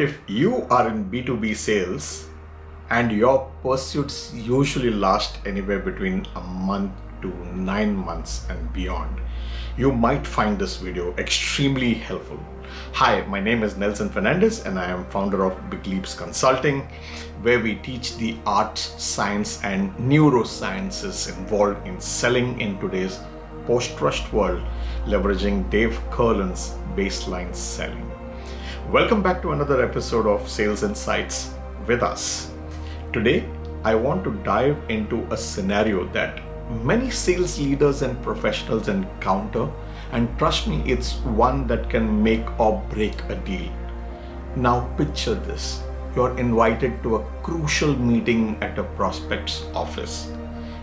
If you are in B2B sales and your pursuits usually last anywhere between a month to 9 months and beyond, you might find this video extremely helpful. Hi, my name is Nelson Fernandez and I am founder of Big Leaps Consulting, where we teach the arts, science and neurosciences involved in selling in today's post-trust world, leveraging Dave Curlin's baseline selling. Welcome back to another episode of Sales Insights with us. Today, I want to dive into a scenario that many sales leaders and professionals encounter, and trust me, it's one that can make or break a deal. Now picture this. You're invited to a crucial meeting at a prospect's office.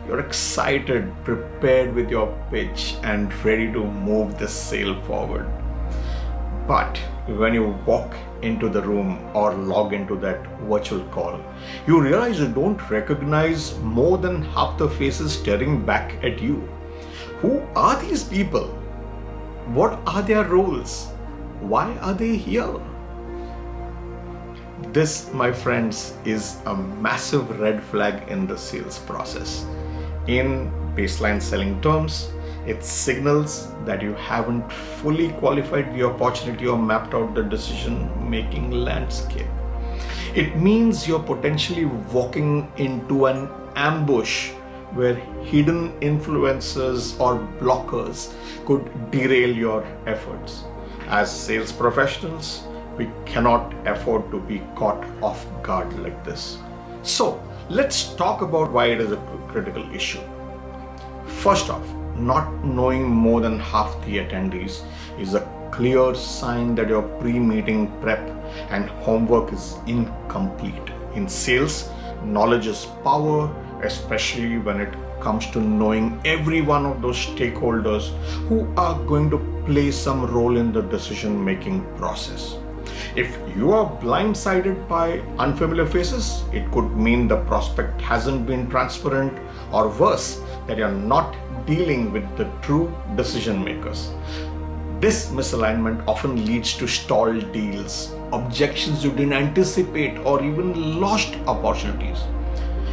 You're excited, prepared with your pitch and ready to move the sale forward. But when you walk into the room or log into that virtual call, you realize you don't recognize more than half the faces staring back at you. Who are these people? What are their roles? Why are they here? This, my friends, is a massive red flag in the sales process. In baseline selling terms, it signals that you haven't fully qualified the opportunity or mapped out the decision-making landscape. It means you're potentially walking into an ambush where hidden influencers or blockers could derail your efforts. As sales professionals, we cannot afford to be caught off guard like this. So, let's talk about why it is a critical issue. First off, not knowing more than half the attendees is a clear sign that your pre-meeting prep and homework is incomplete. In sales, knowledge is power, especially when it comes to knowing every one of those stakeholders who are going to play some role in the decision-making process. If you are blindsided by unfamiliar faces, it could mean the prospect hasn't been transparent, or worse, that you're not dealing with the true decision makers. This misalignment often leads to stalled deals, objections you didn't anticipate, or even lost opportunities.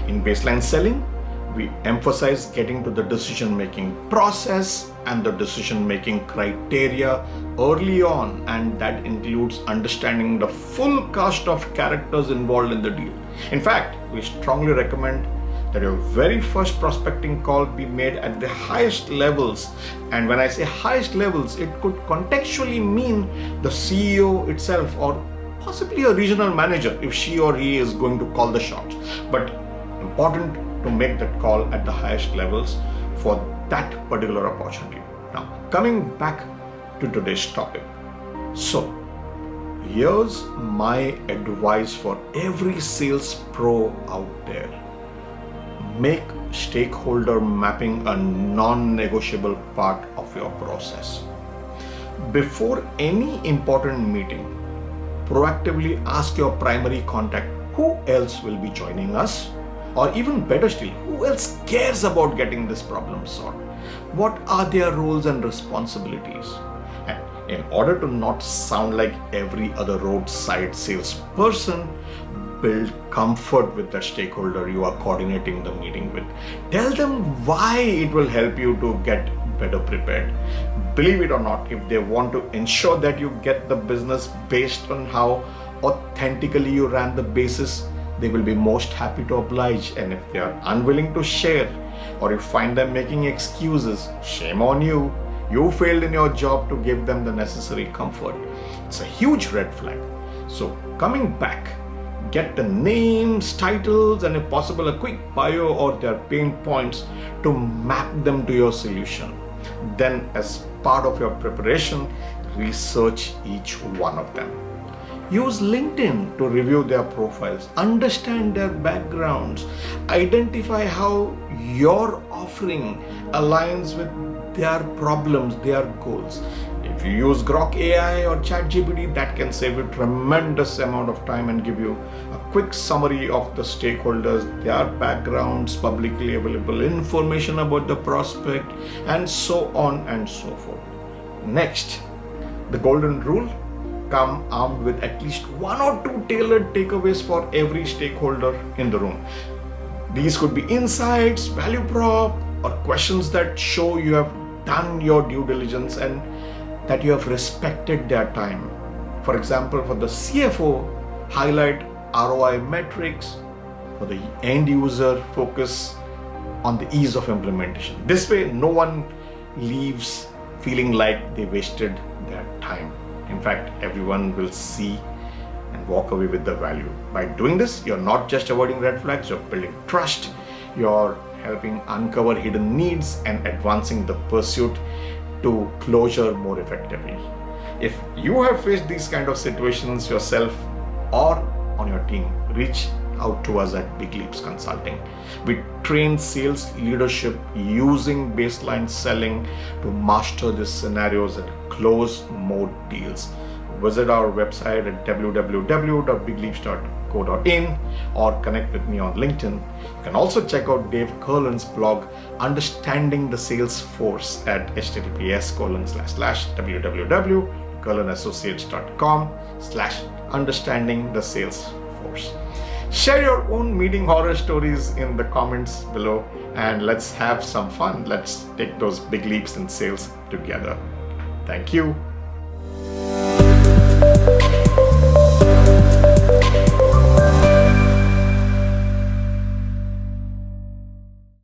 In baseline selling, we emphasize getting to the decision-making process and the decision-making criteria early on, and that includes understanding the full cast of characters involved in the deal. In fact, we strongly recommend that your very first prospecting call be made at the highest levels. And when I say highest levels, it could contextually mean the CEO itself, or possibly a regional manager if she or he is going to call the shots. But important to make that call at the highest levels for that particular opportunity. Now, coming back to today's topic. So, here's my advice for every sales pro out there. Make stakeholder mapping a non-negotiable part of your process. Before any important meeting, proactively ask your primary contact, who else will be joining us? Or even better still, who else cares about getting this problem solved? What are their roles and responsibilities? And in order to not sound like every other roadside salesperson, build comfort with the stakeholder you are coordinating the meeting with. Tell them why it will help you to get better prepared. Believe it or not, if they want to ensure that you get the business based on how authentically you ran the basis, they will be most happy to oblige. And if they are unwilling to share, or you find them making excuses, shame on you. You failed in your job to give them the necessary comfort. It's a huge red flag. So coming back, get the names, titles, and if possible a quick bio or their pain points to map them to your solution. Then as part of your preparation, research each one of them. Use LinkedIn to review their profiles, understand their backgrounds, identify how your offering aligns with their problems, their goals. If you use Grok AI or ChatGPT, that can save you tremendous amount of time and give you a quick summary of the stakeholders, their backgrounds, publicly available information about the prospect, and so on and so forth. Next, the golden rule: come armed with at least one or two tailored takeaways for every stakeholder in the room. These could be insights, value prop, or questions that show you have done your due diligence and that you have respected their time. For example, for the CFO, highlight ROI metrics. For the end user, focus on the ease of implementation. This way, no one leaves feeling like they wasted their time. In fact, everyone will see and walk away with the value. By doing this, you're not just avoiding red flags, you're building trust, you're helping uncover hidden needs and advancing the pursuit to closure more effectively. If you have faced these kind of situations yourself or on your team, reach out to us at Big Leaps Consulting. We train sales leadership using baseline selling to master these scenarios and close more deals. Visit our website at www.bigleaps.co.in or connect with me on LinkedIn. You can also check out Dave Curlin's blog, Understanding the Sales Force, at https://www.curlinassociates.com/understanding the sales force. Share your own meeting horror stories in the comments below and let's have some fun. Let's take those big leaps in sales together. Thank you.